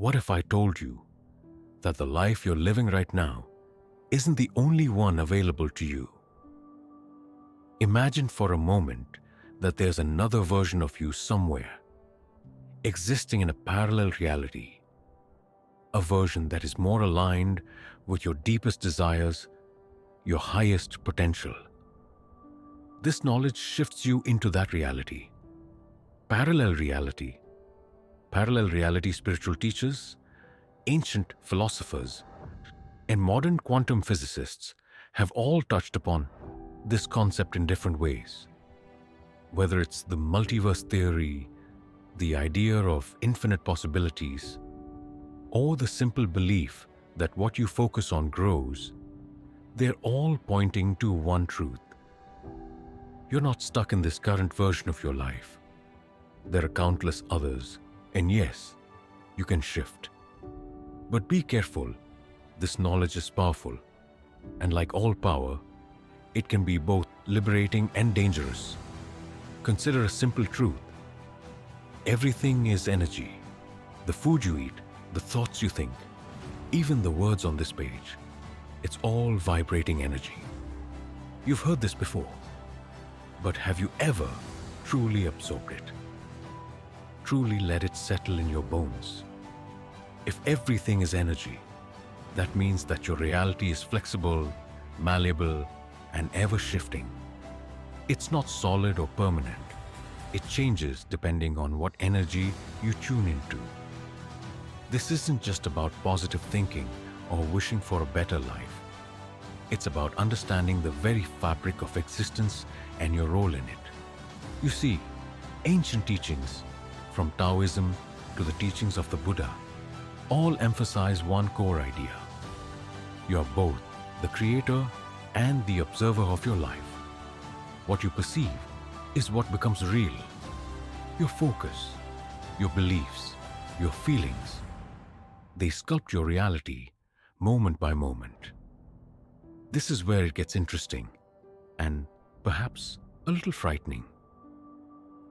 What if I told you that the life you're living right now isn't the only one available to you? Imagine for a moment that there's another version of you somewhere, existing in a parallel reality, a version that is more aligned with your deepest desires, your highest potential. This knowledge shifts you into that reality. Parallel reality. Parallel reality spiritual teachers, ancient philosophers, and modern quantum physicists have all touched upon this concept in different ways. Whether it's the multiverse theory, the idea of infinite possibilities, or the simple belief that what you focus on grows, they're all pointing to one truth. You're not stuck in this current version of your life. There are countless others, and yes, you can shift. But be careful, this knowledge is powerful, and like all power, it can be both liberating and dangerous. Consider a simple truth. Everything is energy. The food you eat, the thoughts you think, even the words on this page, it's all vibrating energy. You've heard this before, but have you ever truly absorbed it? Truly let it settle in your bones? If everything is energy, that means that your reality is flexible, malleable, and ever-shifting. It's not solid or permanent. It changes depending on what energy you tune into. This isn't just about positive thinking or wishing for a better life. It's about understanding the very fabric of existence and your role in it. You see, ancient teachings, from Taoism to the teachings of the Buddha, all emphasize one core idea. You are both the creator and the observer of your life. What you perceive is what becomes real. Your focus, your beliefs, your feelings, they sculpt your reality moment by moment. This is where it gets interesting and perhaps a little frightening.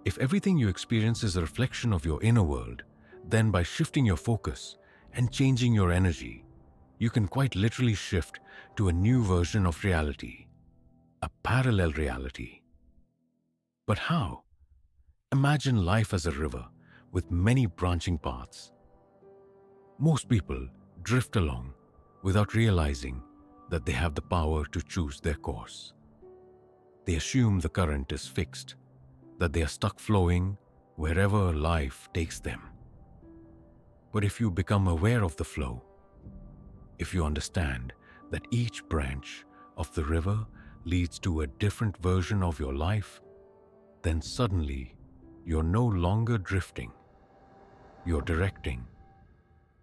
If everything you experience is a reflection of your inner world, then by shifting your focus and changing your energy, you can quite literally shift to a new version of reality, a parallel reality. But how? Imagine life as a river with many branching paths. Most people drift along without realizing that they have the power to choose their course. They assume the current is fixed, that they are stuck flowing wherever life takes them. But if you become aware of the flow, if you understand that each branch of the river leads to a different version of your life, then suddenly you're no longer drifting. You're directing.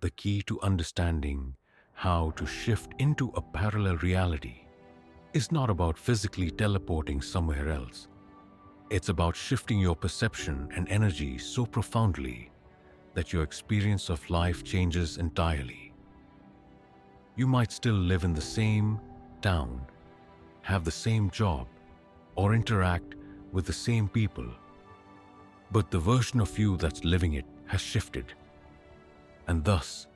The key to understanding how to shift into a parallel reality is not about physically teleporting somewhere else. It's about shifting your perception and energy so profoundly that your experience of life changes entirely. You might still live in the same town, have the same job, or interact with the same people, but the version of you that's living it has shifted, and thus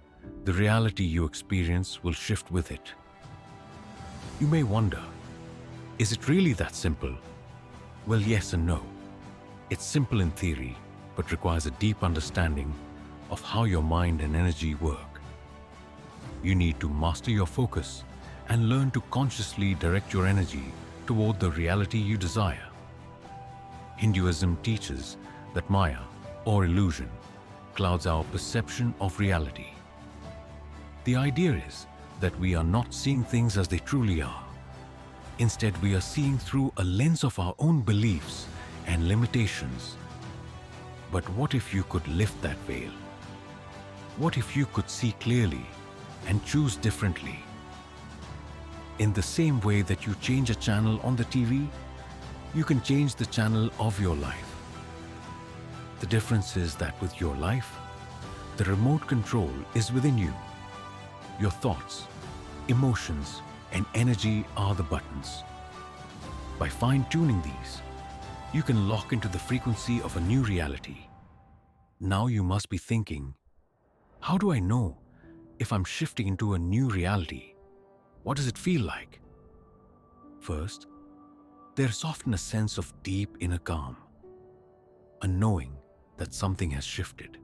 the reality you experience will shift with it. You may wonder, is it really that simple? Well, yes and no. It's simple in theory, but requires a deep understanding of how your mind and energy work. You need to master your focus and learn to consciously direct your energy toward the reality you desire. Hinduism teaches that Maya, or illusion, clouds our perception of reality. The idea is that we are not seeing things as they truly are. Instead, we are seeing through a lens of our own beliefs and limitations. But what if you could lift that veil? What if you could see clearly and choose differently? In the same way that you change a channel on the TV, you can change the channel of your life. The difference is that with your life, the remote control is within you. Your thoughts, emotions, and energy are the buttons. By fine-tuning these, you can lock into the frequency of a new reality. Now you must be thinking, How do I know if I'm shifting into a new reality? What does it feel like? First, there's often a sense of deep inner calm, a knowing that something has shifted.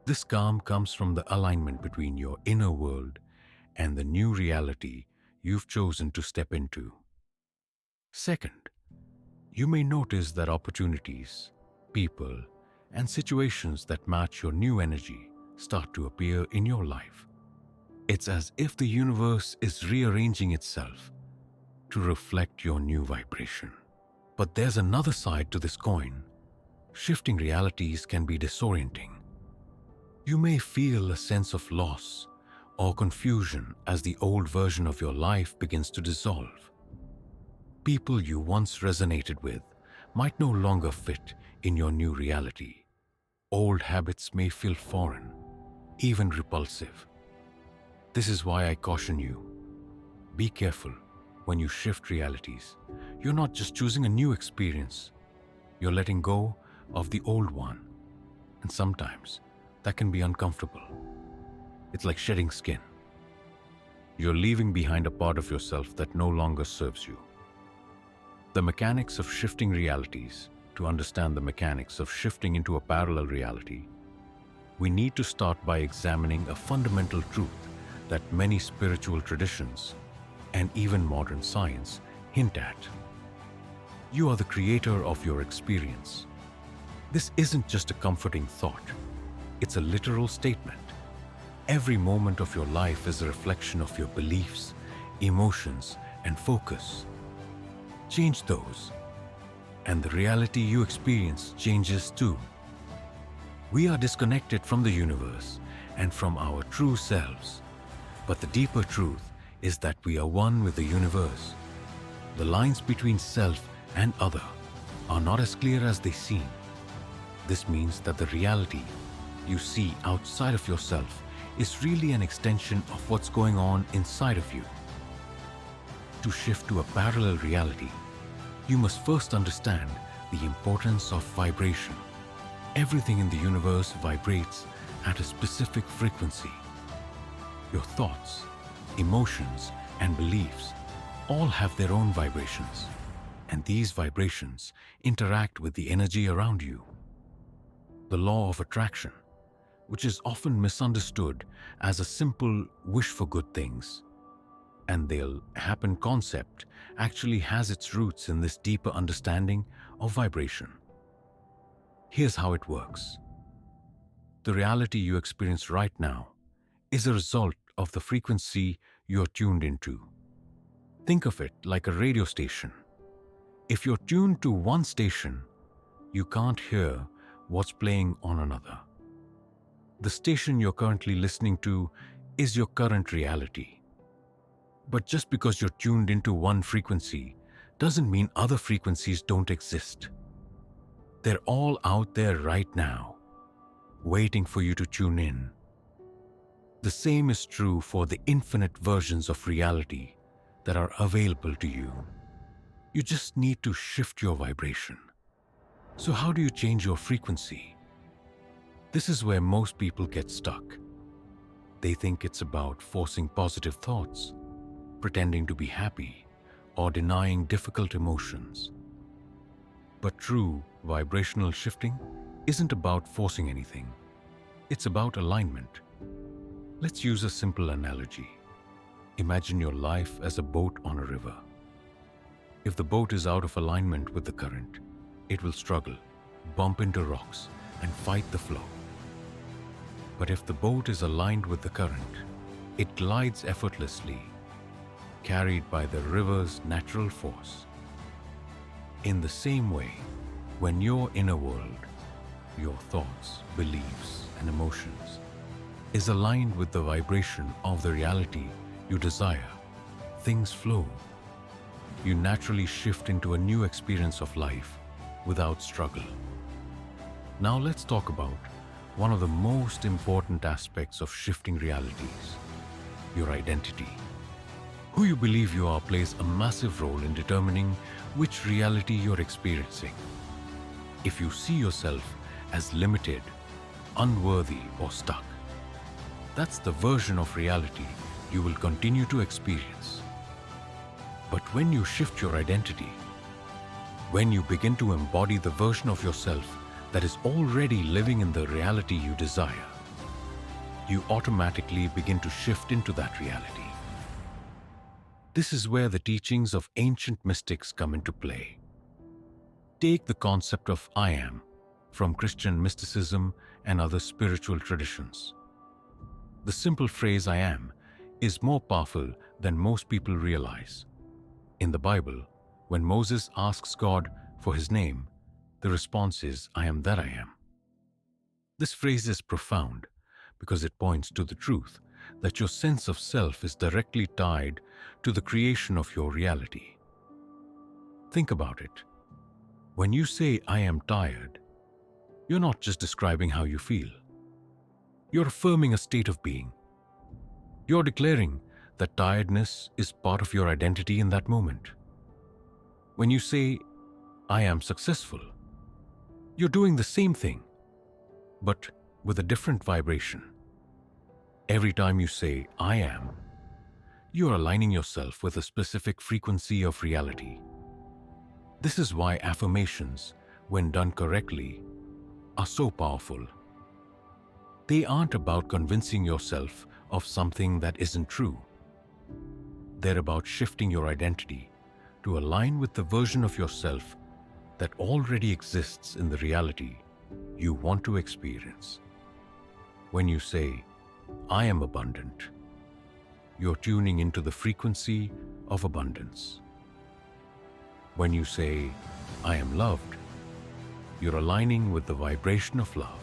This calm comes from the alignment between your inner world and the new reality you've chosen to step into. Second, you may notice that opportunities, people, and situations that match your new energy start to appear in your life. It's as if the universe is rearranging itself to reflect your new vibration. But there's another side to this coin. Shifting realities can be disorienting. You may feel a sense of loss or confusion as the old version of your life begins to dissolve. People you once resonated with might no longer fit in your new reality. Old habits may feel foreign, even repulsive. This is why I caution you. Be careful when you shift realities. You're not just choosing a new experience, you're letting go of the old one. And sometimes that can be uncomfortable. It's like shedding skin. You're leaving behind a part of yourself that no longer serves you. The mechanics of shifting realities. To understand the mechanics of shifting into a parallel reality, we need to start by examining a fundamental truth that many spiritual traditions and even modern science hint at. You are the creator of your experience. This isn't just a comforting thought, it's a literal statement. Every moment of your life is a reflection of your beliefs, emotions, and focus. Change those, and the reality you experience changes too. We are disconnected from the universe and from our true selves, but the deeper truth is that we are one with the universe. The lines between self and other are not as clear as they seem. This means that the reality you see outside of yourself is really an extension of what's going on inside of you. To shift to a parallel reality, you must first understand the importance of vibration. Everything in the universe vibrates at a specific frequency. Your thoughts, emotions, and beliefs all have their own vibrations, and these vibrations interact with the energy around you. The law of attraction, which is often misunderstood as a simple wish for good things, and they'll happen concept, actually has its roots in this deeper understanding of vibration. Here's how it works. The reality you experience right now is a result of the frequency you're tuned into. Think of it like a radio station. If you're tuned to one station, you can't hear what's playing on another. The station you're currently listening to is your current reality. But just because you're tuned into one frequency doesn't mean other frequencies don't exist. They're all out there right now, waiting for you to tune in. The same is true for the infinite versions of reality that are available to you. You just need to shift your vibration. So how do you change your frequency? This is where most people get stuck. They think it's about forcing positive thoughts, pretending to be happy, or denying difficult emotions. But true vibrational shifting isn't about forcing anything. It's about alignment. Let's use a simple analogy. Imagine your life as a boat on a river. If the boat is out of alignment with the current, it will struggle, bump into rocks, and fight the flow. But if the boat is aligned with the current, it glides effortlessly, carried by the river's natural force. In the same way, when your inner world, your thoughts, beliefs, and emotions, is aligned with the vibration of the reality you desire, things flow. You naturally shift into a new experience of life without struggle. Now let's talk about one of the most important aspects of shifting realities, your identity. Who you believe you are plays a massive role in determining which reality you're experiencing. If you see yourself as limited, unworthy, or stuck, That's the version of reality you will continue to experience. But when you shift your identity, when you begin to embody the version of yourself that is already living in the reality you desire, you automatically begin to shift into that reality. This is where the teachings of ancient mystics come into play. Take the concept of I am from Christian mysticism and other spiritual traditions. The simple phrase I am is more powerful than most people realize. In the Bible, when Moses asks God for his name, the response is, I am that I am. This phrase is profound because it points to the truth that your sense of self is directly tied to the creation of your reality. Think about it. When you say, I am tired, you're not just describing how you feel. You're affirming a state of being. You're declaring that tiredness is part of your identity in that moment. When you say, I am successful, you're doing the same thing, but with a different vibration. Every time you say, I am, you're aligning yourself with a specific frequency of reality. This is why affirmations, when done correctly, are so powerful. They aren't about convincing yourself of something that isn't true. They're about shifting your identity to align with the version of yourself that already exists in the reality you want to experience. When you say, I am abundant, you're tuning into the frequency of abundance. When you say, I am loved, you're aligning with the vibration of love.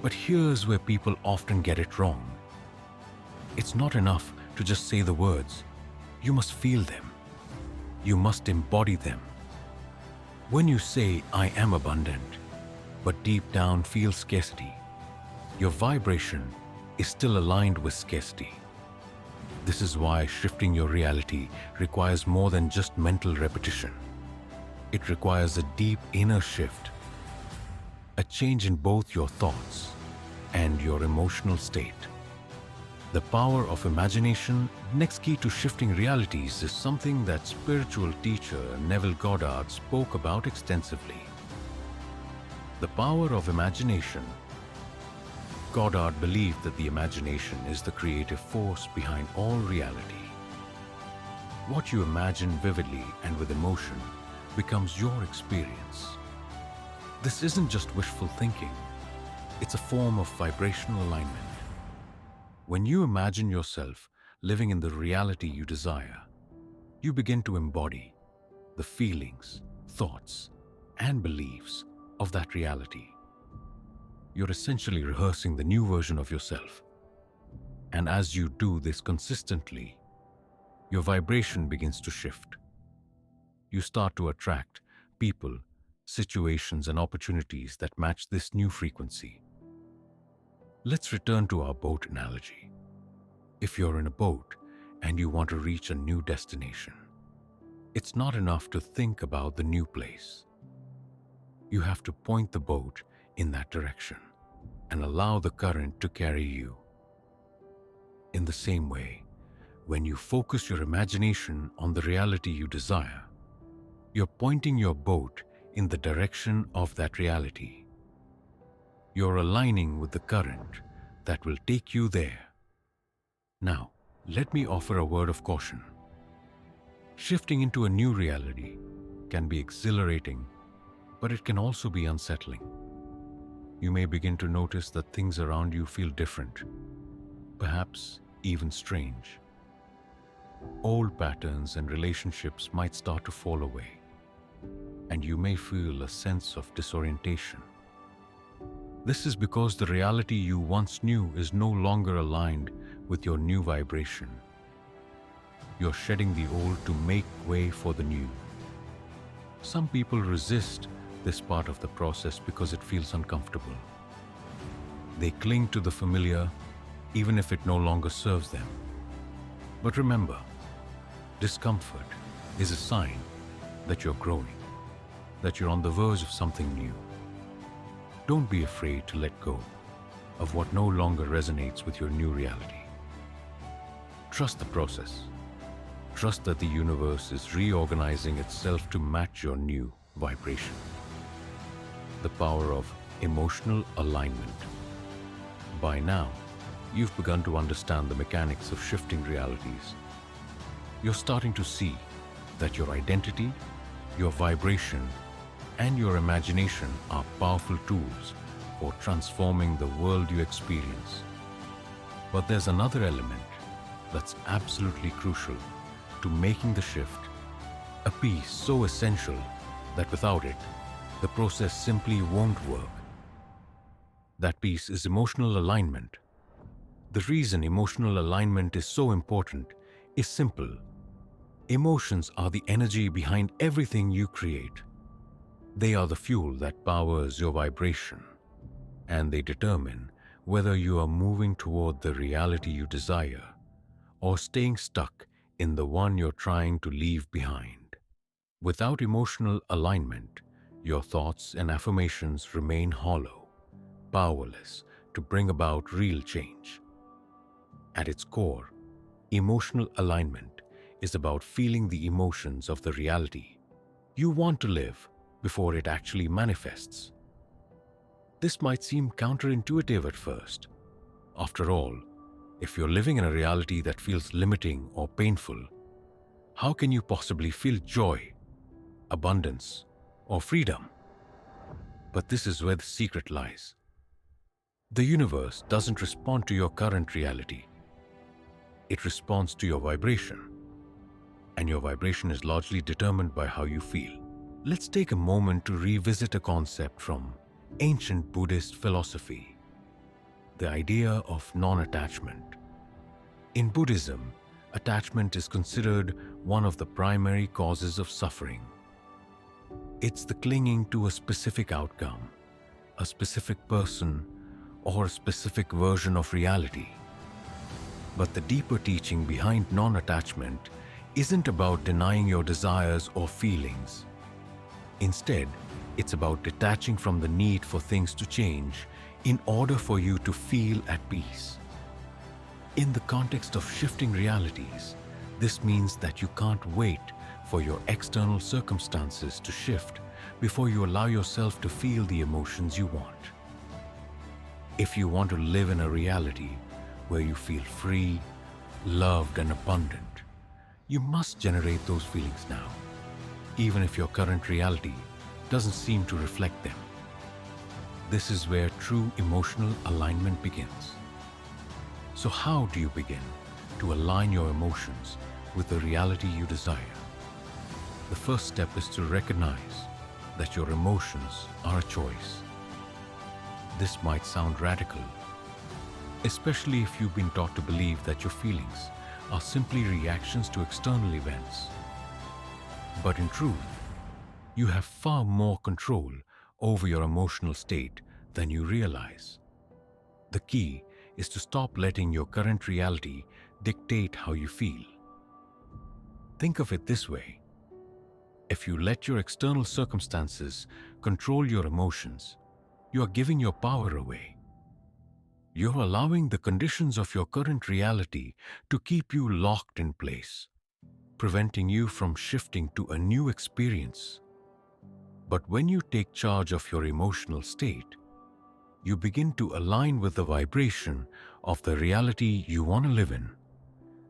But here's where people often get it wrong. It's not enough to just say the words. You must feel them. You must embody them. When you say, I am abundant, but deep down feel scarcity, your vibration is still aligned with scarcity. This is why shifting your reality requires more than just mental repetition. It requires a deep inner shift, a change in both your thoughts and your emotional state. The power of imagination, next key to shifting realities, is something that spiritual teacher Neville Goddard spoke about extensively. The power of imagination. Goddard believed that the imagination is the creative force behind all reality. What you imagine vividly and with emotion becomes your experience. This isn't just wishful thinking. It's a form of vibrational alignment. When you imagine yourself living in the reality you desire, you begin to embody the feelings, thoughts, and beliefs of that reality. You're essentially rehearsing the new version of yourself. And as you do this consistently, your vibration begins to shift. You start to attract people, situations, and opportunities that match this new frequency. Let's return to our boat analogy. If you're in a boat and you want to reach a new destination, it's not enough to think about the new place. You have to point the boat in that direction and allow the current to carry you. In the same way, when you focus your imagination on the reality you desire, you're pointing your boat in the direction of that reality. You're aligning with the current that will take you there. Now, let me offer a word of caution. Shifting into a new reality can be exhilarating, but it can also be unsettling. You may begin to notice that things around you feel different, perhaps even strange. Old patterns and relationships might start to fall away, and you may feel a sense of disorientation. This is because the reality you once knew is no longer aligned with your new vibration. You're shedding the old to make way for the new. Some people resist this part of the process because it feels uncomfortable. They cling to the familiar even if it no longer serves them. But remember, discomfort is a sign that you're growing, that you're on the verge of something new. Don't be afraid to let go. of what no longer resonates with your new reality. Trust the process. Trust that the universe is reorganizing itself to match your new vibration. The power of emotional alignment. By now, you've begun to understand the mechanics of shifting realities. You're starting to see that your identity, your vibration, and your imagination are powerful tools for transforming the world you experience. But there's another element that's absolutely crucial to making the shift, a piece so essential that without it, the process simply won't work. That piece is emotional alignment. The reason emotional alignment is so important is simple. Emotions are the energy behind everything you create. They are the fuel that powers your vibration, and they determine whether you are moving toward the reality you desire or staying stuck in the one you're trying to leave behind. Without emotional alignment, your thoughts and affirmations remain hollow, powerless to bring about real change. At its core, emotional alignment is about feeling the emotions of the reality you want to live before it actually manifests. This might seem counterintuitive at first. After all, if you're living in a reality that feels limiting or painful, how can you possibly feel joy, abundance, or freedom? But this is where the secret lies. The universe doesn't respond to your current reality. It responds to your vibration, and your vibration is largely determined by how you feel. Let's take a moment to revisit a concept from ancient Buddhist philosophy, the idea of non-attachment. In Buddhism, attachment is considered one of the primary causes of suffering. It's the clinging to a specific outcome, a specific person, or a specific version of reality. But the deeper teaching behind non-attachment isn't about denying your desires or feelings. Instead, it's about detaching from the need for things to change in order for you to feel at peace. In the context of shifting realities, this means that you can't wait for your external circumstances to shift before you allow yourself to feel the emotions you want. If you want to live in a reality where you feel free, loved, and abundant, you must generate those feelings now, even if your current reality doesn't seem to reflect them. This is where true emotional alignment begins. So how do you begin to align your emotions with the reality you desire? The first step is to recognize that your emotions are a choice. This might sound radical, especially if you've been taught to believe that your feelings are simply reactions to external events. But in truth, you have far more control over your emotional state than you realize. The key is to stop letting your current reality dictate how you feel. Think of it this way. If you let your external circumstances control your emotions, you are giving your power away. You're allowing the conditions of your current reality to keep you locked in place, preventing you from shifting to a new experience. But when you take charge of your emotional state, you begin to align with the vibration of the reality you want to live in.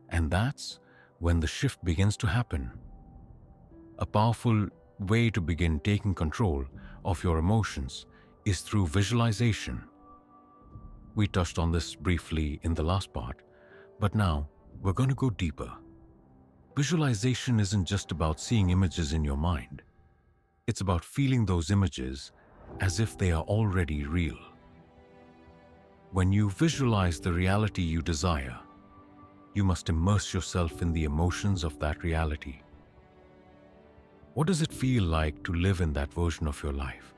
And that's when the shift begins to happen. A powerful way to begin taking control of your emotions is through visualization. We touched on this briefly in the last part, but now we're going to go deeper. Visualization isn't just about seeing images in your mind. It's about feeling those images as if they are already real. When you visualize the reality you desire, you must immerse yourself in the emotions of that reality. What does it feel like to live in that version of your life?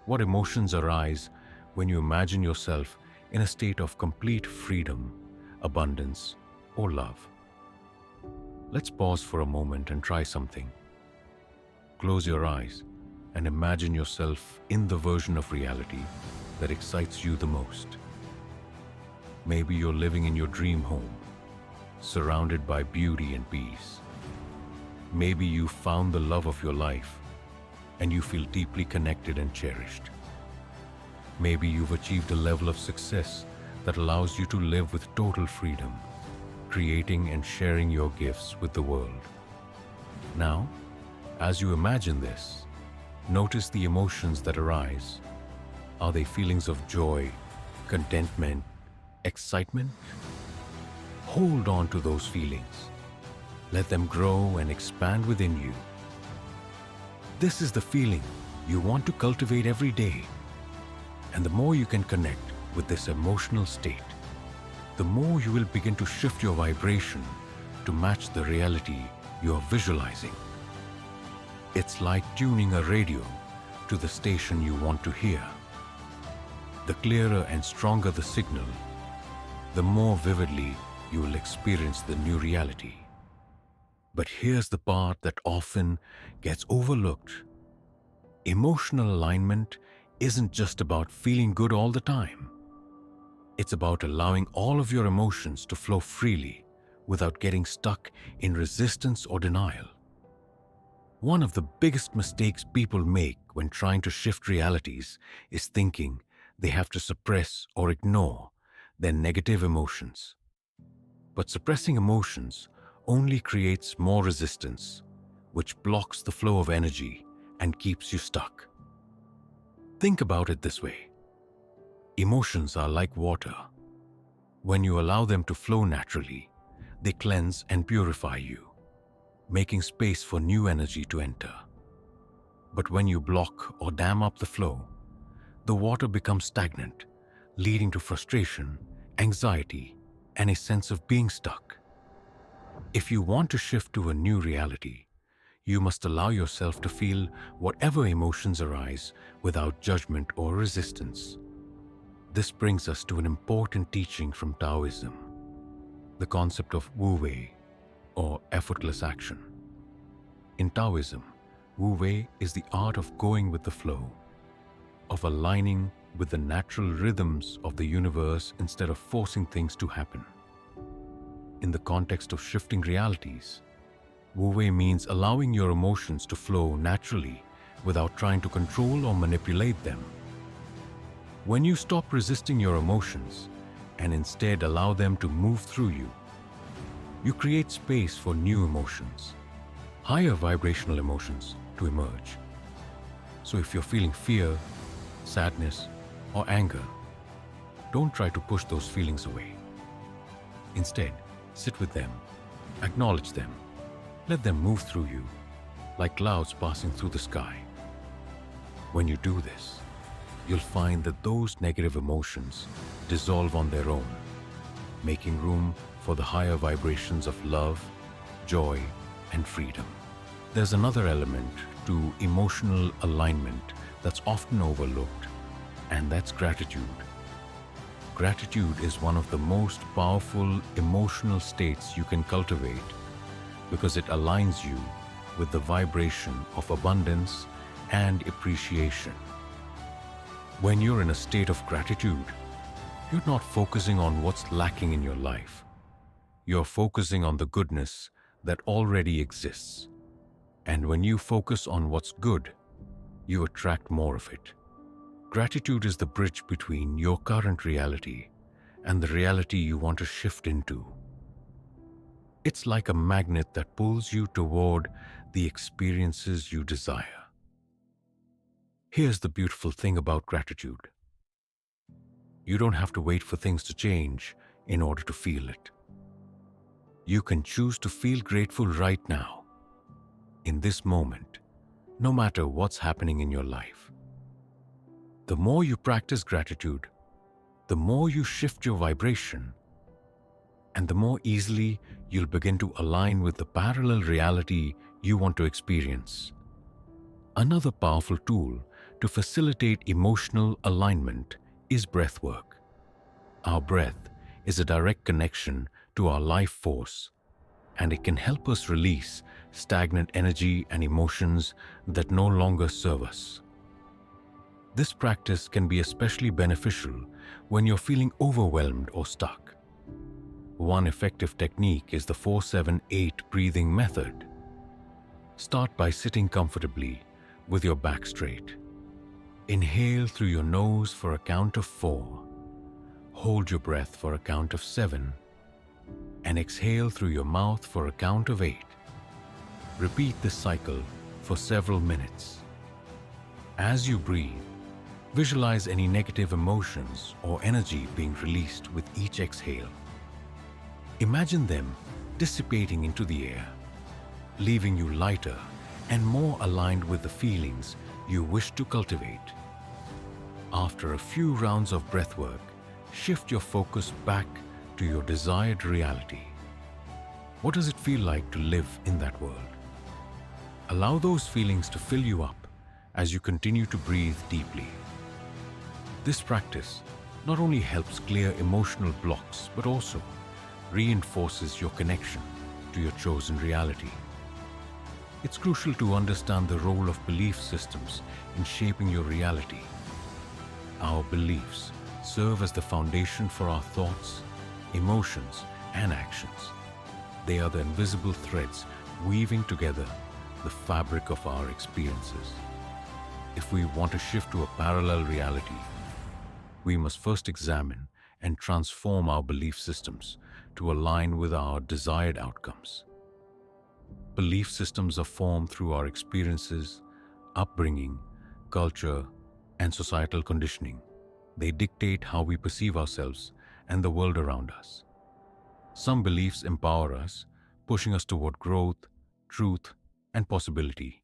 What emotions arise when you imagine yourself in a state of complete freedom, abundance, or love? Let's pause for a moment and try something. Close your eyes and imagine yourself in the version of reality that excites you the most. Maybe you're living in your dream home, surrounded by beauty and peace. Maybe you found the love of your life and you feel deeply connected and cherished. Maybe you've achieved a level of success that allows you to live with total freedom, creating and sharing your gifts with the world. Now, as you imagine this, notice the emotions that arise. Are they feelings of joy, contentment, excitement? Hold on to those feelings. Let them grow and expand within you. This is the feeling you want to cultivate every day. And the more you can connect with this emotional state, the more you will begin to shift your vibration to match the reality you are visualizing. It's like tuning a radio to the station you want to hear. The clearer and stronger the signal, the more vividly you will experience the new reality. But here's the part that often gets overlooked. Emotional alignment isn't just about feeling good all the time. It's about allowing all of your emotions to flow freely without getting stuck in resistance or denial. One of the biggest mistakes people make when trying to shift realities is thinking they have to suppress or ignore their negative emotions. But suppressing emotions only creates more resistance, which blocks the flow of energy and keeps you stuck. Think about it this way. Emotions are like water. When you allow them to flow naturally, they cleanse and purify you, making space for new energy to enter. But when you block or dam up the flow, the water becomes stagnant, leading to frustration, anxiety, and a sense of being stuck. If you want to shift to a new reality, you must allow yourself to feel whatever emotions arise without judgment or resistance. This brings us to an important teaching from Taoism, the concept of Wu Wei, or effortless action. In Taoism, Wu Wei is the art of going with the flow, of aligning with the natural rhythms of the universe instead of forcing things to happen. In the context of shifting realities, Wu Wei means allowing your emotions to flow naturally without trying to control or manipulate them. When you stop resisting your emotions and instead allow them to move through you, you create space for new emotions, higher vibrational emotions to emerge. So if you're feeling fear, sadness, or anger, don't try to push those feelings away. Instead, sit with them, acknowledge them, let them move through you, like clouds passing through the sky. When you do this, you'll find that those negative emotions dissolve on their own, making room for the higher vibrations of love, joy, and freedom. There's another element to emotional alignment that's often overlooked, and that's gratitude. Gratitude is one of the most powerful emotional states you can cultivate because it aligns you with the vibration of abundance and appreciation. When you're in a state of gratitude, you're not focusing on what's lacking in your life. You're focusing on the goodness that already exists. And when you focus on what's good, you attract more of it. Gratitude is the bridge between your current reality and the reality you want to shift into. It's like a magnet that pulls you toward the experiences you desire. Here's the beautiful thing about gratitude. You don't have to wait for things to change in order to feel it. You can choose to feel grateful right now, in this moment, no matter what's happening in your life. The more you practice gratitude, the more you shift your vibration, and the more easily you'll begin to align with the parallel reality you want to experience. Another powerful tool to facilitate emotional alignment is breathwork. Our breath is a direct connection to our life force, and it can help us release stagnant energy and emotions that no longer serve us. This practice can be especially beneficial when you're feeling overwhelmed or stuck. One effective technique is the 4-7-8 breathing method. Start by sitting comfortably with your back straight. Inhale through your nose for a count of 4. Hold your breath for a count of 7. And exhale through your mouth for a count of 8. Repeat this cycle for several minutes. As you breathe, visualize any negative emotions or energy being released with each exhale. Imagine them dissipating into the air, leaving you lighter and more aligned with the feelings you wish to cultivate. After a few rounds of breathwork, shift your focus back to your desired reality. What does it feel like to live in that world? Allow those feelings to fill you up as you continue to breathe deeply. This practice not only helps clear emotional blocks, but also reinforces your connection to your chosen reality. It's crucial to understand the role of belief systems in shaping your reality. Our beliefs serve as the foundation for our thoughts, emotions, and actions. They are the invisible threads weaving together the fabric of our experiences. If we want to shift to a parallel reality, we must first examine and transform our belief systems to align with our desired outcomes. Belief systems are formed through our experiences, upbringing, culture, and societal conditioning. They dictate how we perceive ourselves and the world around us. Some beliefs empower us, pushing us toward growth, truth, and possibility,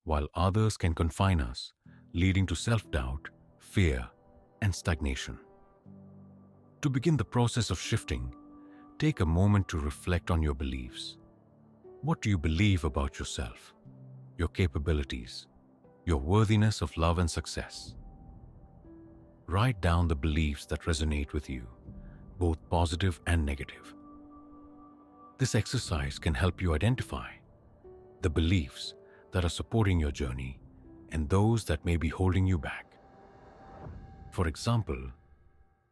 while others can confine us, leading to self-doubt, fear, and stagnation. To begin the process of shifting, take a moment to reflect on your beliefs. What do you believe about yourself, your capabilities, your worthiness of love and success? Write down the beliefs that resonate with you, both positive and negative. This exercise can help you identify the beliefs that are supporting your journey and those that may be holding you back. For example,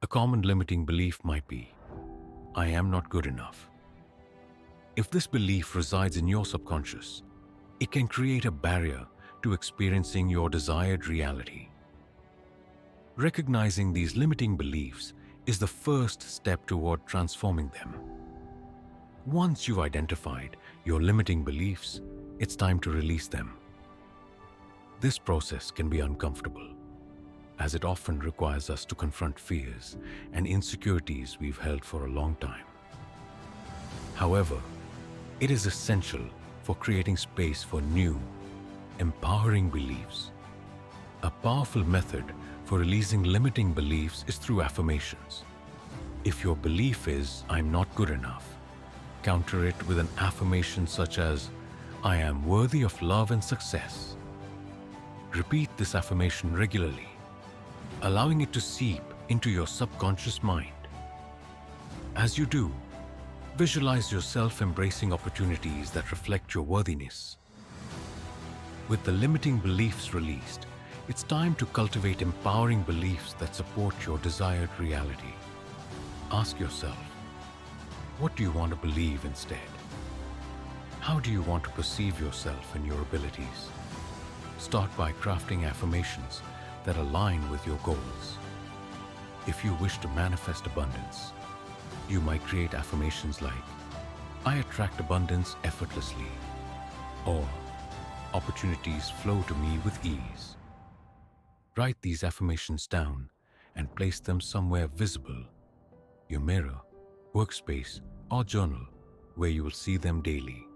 a common limiting belief might be, "I am not good enough." If this belief resides in your subconscious, it can create a barrier to experiencing your desired reality. Recognizing these limiting beliefs is the first step toward transforming them. Once you've identified your limiting beliefs, it's time to release them. This process can be uncomfortable, as it often requires us to confront fears and insecurities we've held for a long time. However, it is essential for creating space for new, empowering beliefs. A powerful method for releasing limiting beliefs is through affirmations. If your belief is, "I'm not good enough," counter it with an affirmation such as, "I am worthy of love and success." Repeat this affirmation regularly, allowing it to seep into your subconscious mind. As you do, visualize yourself embracing opportunities that reflect your worthiness. With the limiting beliefs released, it's time to cultivate empowering beliefs that support your desired reality. Ask yourself, what do you want to believe instead? How do you want to perceive yourself and your abilities? Start by crafting affirmations that align with your goals. If you wish to manifest abundance, you might create affirmations like, "I attract abundance effortlessly," or "Opportunities flow to me with ease." Write these affirmations down and place them somewhere visible, your mirror, workspace, or journal, where you will see them daily.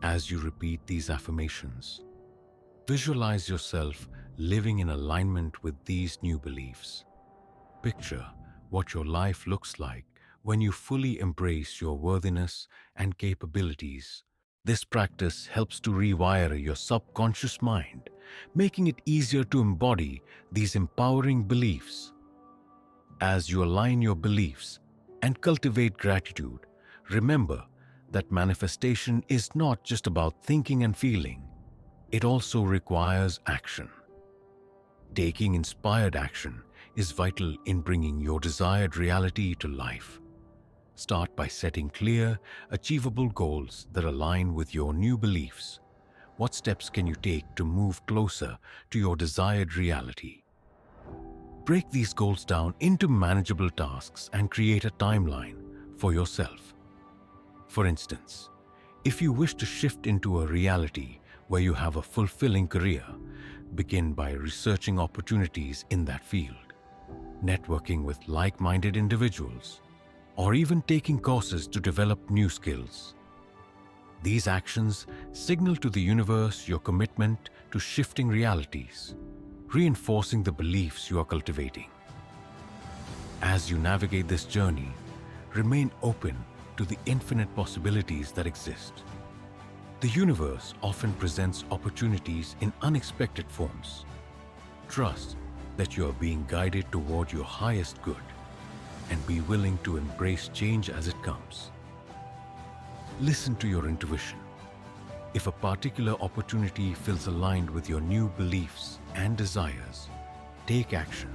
As you repeat these affirmations, visualize yourself living in alignment with these new beliefs. Picture what your life looks like when you fully embrace your worthiness and capabilities. This practice helps to rewire your subconscious mind, making it easier to embody these empowering beliefs. As you align your beliefs and cultivate gratitude, remember that manifestation is not just about thinking and feeling. It also requires action. Taking inspired action is vital in bringing your desired reality to life. Start by setting clear, achievable goals that align with your new beliefs. What steps can you take to move closer to your desired reality? Break these goals down into manageable tasks and create a timeline for yourself. For instance, if you wish to shift into a reality where you have a fulfilling career, begin by researching opportunities in that field, networking with like-minded individuals, or even taking courses to develop new skills. These actions signal to the universe your commitment to shifting realities, reinforcing the beliefs you are cultivating. As you navigate this journey, remain open to the infinite possibilities that exist. The universe often presents opportunities in unexpected forms. Trust that you are being guided toward your highest good and be willing to embrace change as it comes. Listen to your intuition. If a particular opportunity feels aligned with your new beliefs and desires, take action,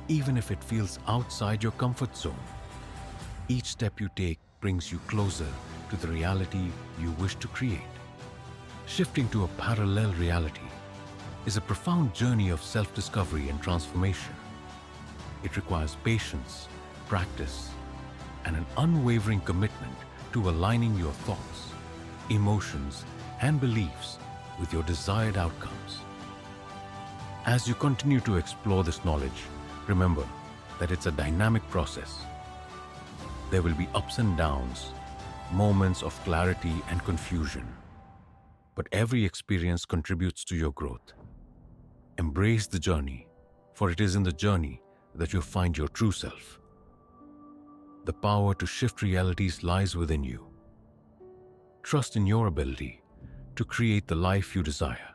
even if it feels outside your comfort zone. Each step you take brings you closer to the reality you wish to create. Shifting to a parallel reality is a profound journey of self-discovery and transformation. It requires patience, practice, and an unwavering commitment to aligning your thoughts, emotions, and beliefs with your desired outcomes. As you continue to explore this knowledge, remember that it's a dynamic process. There will be ups and downs, moments of clarity and confusion, but every experience contributes to your growth. Embrace the journey, for it is in the journey that you find your true self. The power to shift realities lies within you. Trust in your ability to create the life you desire,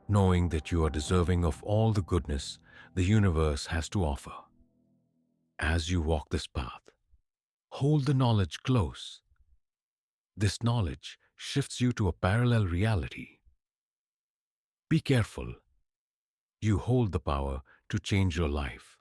knowing that you are deserving of all the goodness the universe has to offer. As you walk this path, hold the knowledge close. This knowledge shifts you to a parallel reality. Be careful. You hold the power to change your life.